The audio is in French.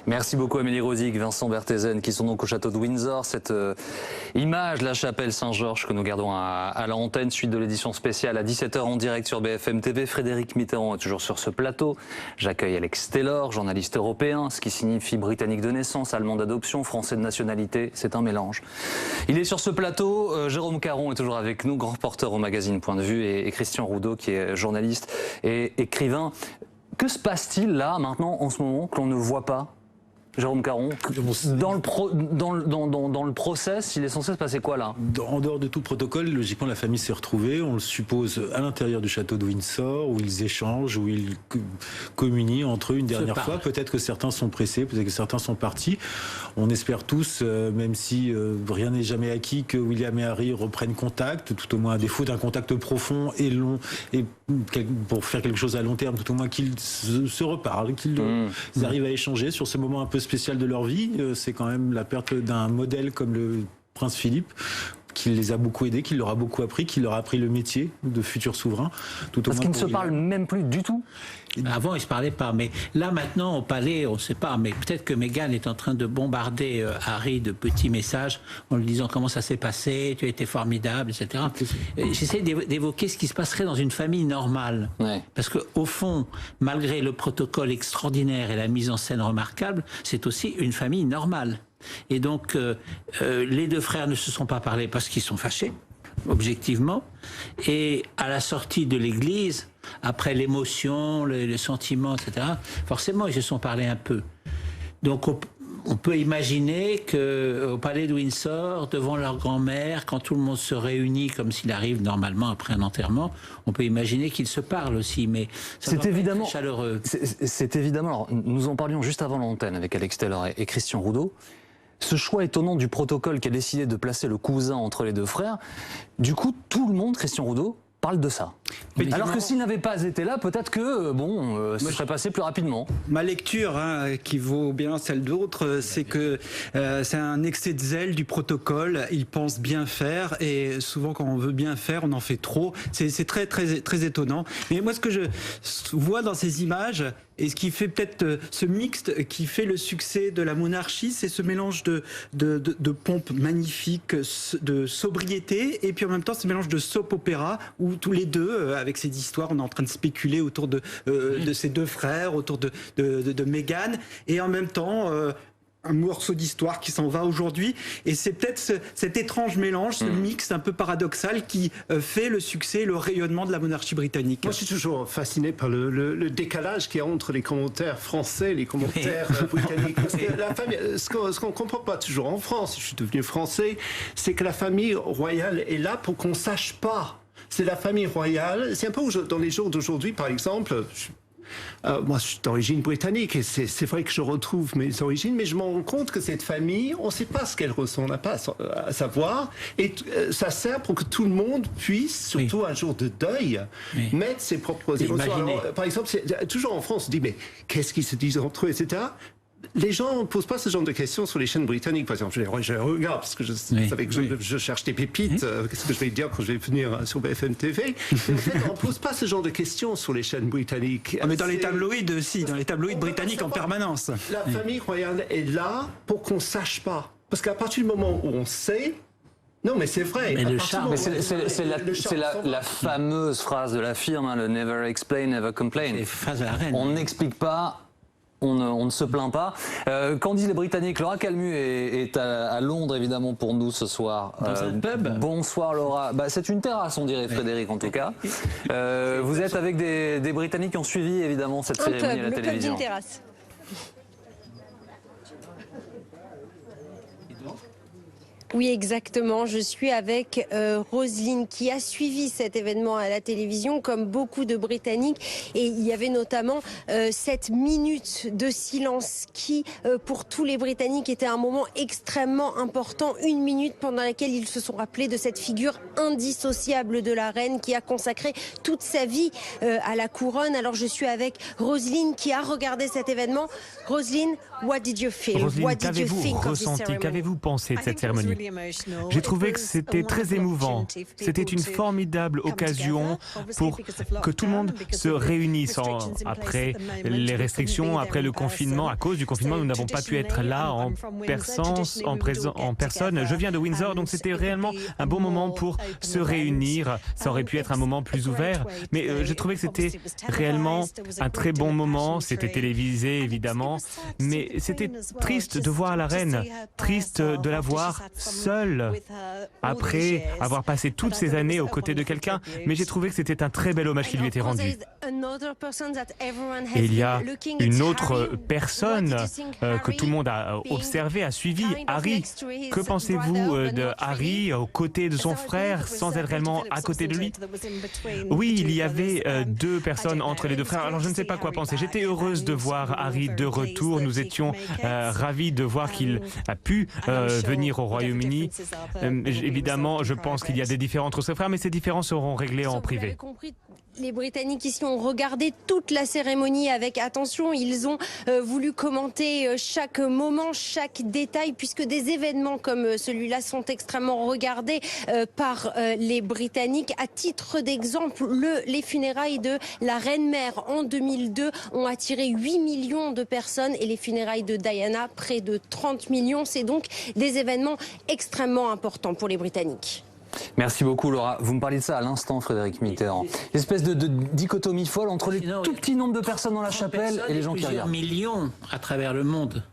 Merci beaucoup Amélie Rosig, Vincent Berthezen, qui sont donc au château de Windsor. Cette image, la chapelle Saint-Georges que nous gardons à l'antenne, suite de l'édition spéciale à 17h en direct sur BFM TV. Frédéric Mitterrand est toujours sur ce plateau. J'accueille Alex Taylor, journaliste européen, ce qui signifie britannique de naissance, allemand d'adoption, français de nationalité. C'est un mélange. Il est sur ce plateau. Jérôme Caron est toujours avec nous, grand reporter au magazine Point de Vue, et Christian Roudeau, qui est journaliste et écrivain. Que se passe-t-il là, maintenant, en ce moment, que l'on ne voit pas? Jérôme Caron, dans le process, il est censé se passer quoi là? En dehors de tout protocole, logiquement la famille s'est retrouvée, on le suppose, à l'intérieur du château de Windsor, où ils échangent, où ils communient entre eux une dernière fois. Peut-être que certains sont pressés, peut-être que certains sont partis. On espère tous, même si rien n'est jamais acquis, que William et Harry reprennent contact, tout au moins à défaut d'un contact profond et long, et pour faire quelque chose à long terme, tout au moins qu'ils se reparlent, qu'ils arrivent à échanger sur ce moment un peu spécial de leur vie. C'est quand même la perte d'un modèle comme le prince Philippe, qui les a beaucoup aidés, qui leur a beaucoup appris, qui leur a appris le métier de futur souverain. Parce qu'ils ne se parlent même plus du tout. Avant, ils ne se parlaient pas. Mais là, maintenant, au palais, on ne sait pas. Mais peut-être que Meghan est en train de bombarder Harry de petits messages en lui disant comment ça s'est passé, tu as été formidable, etc. J'essaie d'évoquer ce qui se passerait dans une famille normale. Ouais. Parce qu'au fond, malgré le protocole extraordinaire et la mise en scène remarquable, c'est aussi une famille normale. Et donc, les deux frères ne se sont pas parlé parce qu'ils sont fâchés, objectivement. Et à la sortie de l'église, après l'émotion, le sentiment, etc., forcément, ils se sont parlé un peu. Donc, on peut imaginer qu'au palais de Windsor, devant leur grand-mère, quand tout le monde se réunit, comme s'il arrive normalement après un enterrement, on peut imaginer qu'ils se parlent aussi, mais c'est évidemment chaleureux. C'est évidemment. Alors, nous en parlions juste avant l'antenne avec Alex Taylor et Christian Roudeau. Ce choix étonnant du protocole qui a décidé de placer le cousin entre les deux frères, du coup, tout le monde, Christian Roudeau, parle de ça. Mais alors que s'il n'avait pas été là, peut-être que ça serait passé plus rapidement. Ma lecture, qui vaut bien celle d'autres, c'est que c'est un excès de zèle du protocole. Ils pensent bien faire et souvent quand on veut bien faire, on en fait trop. C'est très, très, très étonnant. Mais moi, ce que je vois dans ces images, et ce qui fait peut-être ce mixte qui fait le succès de la monarchie, c'est ce mélange de pompe magnifique, de sobriété, et puis en même temps ce mélange de soap opéra où tous les deux, avec ces histoires, on est en train de spéculer autour de ces deux frères, autour de Meghan, et en même temps un morceau d'histoire qui s'en va aujourd'hui. Et c'est peut-être cet étrange mélange, ce mix un peu paradoxal qui fait le succès, le rayonnement de la monarchie britannique. Moi, je suis toujours fasciné par le décalage qu'il y a entre les commentaires français et les commentaires britanniques. Parce que la famille, ce qu'on ne comprend pas toujours en France, je suis devenu français, c'est que la famille royale est là pour qu'on ne sache pas. C'est la famille royale. C'est un peu dans les jours d'aujourd'hui, par exemple. Moi, je suis d'origine britannique et c'est vrai que je retrouve mes origines, mais je me rends compte que cette famille, on ne sait pas ce qu'elle ressent, on n'a pas à savoir. Et ça sert pour que tout le monde puisse, surtout un jour de deuil, mettre ses propres émotions. Alors, par exemple, toujours en France, on dit, mais qu'est-ce qu'ils se disent entre eux, etc. Les gens ne posent pas ce genre de questions sur les chaînes britanniques, par exemple. Je les regarde parce que je savais que je cherche des pépites. Qu'est-ce que je vais dire quand je vais venir sur BFM TV? Mais en fait, on ne pose pas ce genre de questions sur les chaînes britanniques. Mais dans les tabloïds aussi, dans les tabloïds britanniques en permanence. La famille royale est là pour qu'on ne sache pas. Parce qu'à partir du moment où on sait... Non, mais c'est vrai. Mais le charme, c'est la fameuse phrase de la firme, le never explain, never complain. C'est la phrase de la reine. On n'explique pas. On ne se plaint pas. Qu'en disent les Britanniques? Laura Calmu est à Londres, évidemment, pour nous ce soir. Dans un pub. Bonsoir, Laura. C'est une terrasse, on dirait, Frédéric, en tout cas. Vous êtes avec des Britanniques qui ont suivi, évidemment, cette cérémonie à la télévision. Le pub d'une terrasse. Oui, exactement. Je suis avec Roselyne qui a suivi cet événement à la télévision comme beaucoup de Britanniques. Et il y avait notamment cette minute de silence qui, pour tous les Britanniques, était un moment extrêmement important. Une minute pendant laquelle ils se sont rappelés de cette figure indissociable de la reine qui a consacré toute sa vie à la couronne. Alors je suis avec Roselyne qui a regardé cet événement. Roselyne, What did you feel? Roselyne, What did you qu'avez-vous think of this ressenti? ceremony? Qu'avez-vous pensé de cette cérémonie? J'ai trouvé que c'était très émouvant. C'était une formidable occasion pour que tout le monde se réunisse après les restrictions, après le confinement. À cause du confinement, nous n'avons pas pu être là en personne. Je viens de Windsor, donc c'était réellement un bon moment pour se réunir. Ça aurait pu être un moment plus ouvert, mais j'ai trouvé que c'était réellement un très bon moment. C'était télévisé, évidemment, mais c'était triste de voir la reine, triste de la voir seule après avoir passé toutes ces années aux côtés de quelqu'un, mais j'ai trouvé que c'était un très bel hommage qui lui était rendu. Et il y a une autre personne que tout le monde a observé, a suivi, Harry. Que pensez-vous de Harry aux côtés de son frère, sans être réellement à côté de lui? Oui, il y avait deux personnes entre les deux frères, alors je ne sais pas quoi penser. J'étais heureuse de voir Harry de retour, nous étions ravis de voir qu'il a pu venir au Royaume-Uni. Évidemment, je pense qu'il y a des différends entre ses frères, mais ces différends seront réglés en privé. Les Britanniques ici ont regardé toute la cérémonie avec attention. Ils ont voulu commenter chaque moment, chaque détail, puisque des événements comme celui-là sont extrêmement regardés par les Britanniques. À titre d'exemple, les funérailles de la reine-mère en 2002 ont attiré 8 millions de personnes et les funérailles de Diana, près de 30 millions. C'est donc des événements extrêmement importants pour les Britanniques. Merci beaucoup Laura. Vous me parliez de ça à l'instant, Frédéric Mitterrand. Espèce de dichotomie folle entre les tout petits nombres de personnes dans la chapelle et les gens qui regardent. Millions à travers le monde.